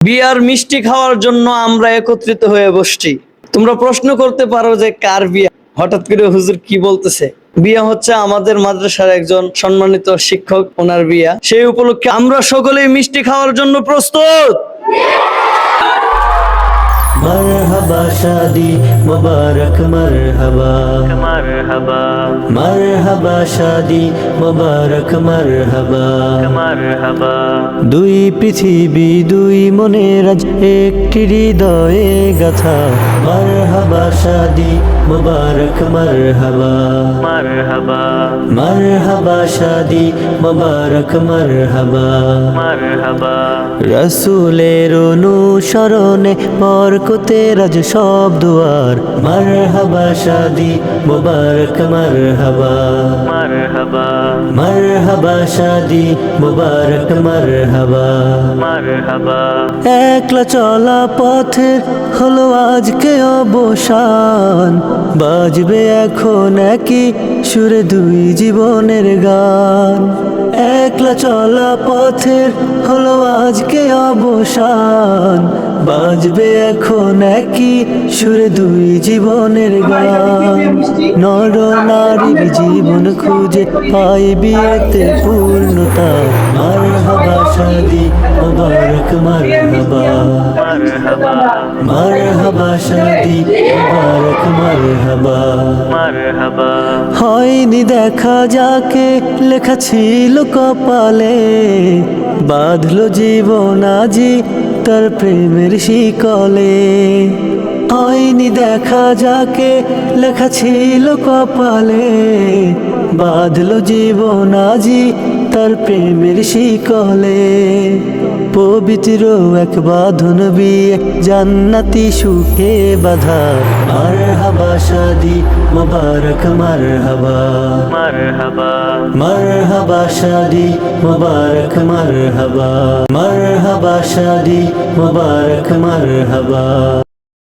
বিয়ার মিষ্টি খাওয়ার জন্য আমরা একত্রিত হয়ে বসছি। তোমরা প্রশ্ন করতে পারো যে কার বিয়া, হঠাৎ করে হুজুর কি বলতেছে। বিয়া হচ্ছে আমাদের মাদ্রাসার একজন সম্মানিত শিক্ষক, ওনার বিয়া। সেই উপলক্ষে আমরা সকলেই মিষ্টি খাওয়ার জন্য প্রস্তুত। मरहबा शादी मुबारक मरहबा मरहबा मरहबा शादी मुबारक मरहबा मरहबा দুই পৃথিবী দুই মনের আজ একটি হৃদয়ে গাথা মরহবা শাদি মুবারক মরহবা मरहबा মরহবা শাদি মুবারক মরহবা मरहबा রসুলের অনুসরণে বরকতে রাজ সব দুয়ার মরহবা শাদি মুবারক মরহবা मरहबा মরহবা শাদি মুবারক মরহবা मरहबा একলা চলা পথে হলো আজকে অবসান বাজবে এখন একই সুরে দুই জীবনের গান একলা চলা পথের হলো আজকে অবসান বাজবে এখন একই সুরে দুই জীবনের গান নর নারীর জীবন খুঁজে পাই বিয়েতে পূর্ণতা মারহাবা শাদি মুবারক মারহাবা मरहबा মারহাবা শাদি মুবারক মারহাবা मरहबा হয়নি দেখা যাকে লেখা ছিল কপালে বাঁধলো জীবন আজি তার প্রেমের শিকলে হয়নি দেখা যাকে লেখা ছিল কপালে বাঁধলো জীবন আজি তার প্রেমের শিকলে পবিত্র এক বাঁধন বিয়ে জান্নাতি সুখে বাধা মারহাবা শাদি মুবারক মারহাবা मरहबा মারহাবা শাদি মুবারক মারহাবা মারহাবা শাদি মুবারক মারহাবা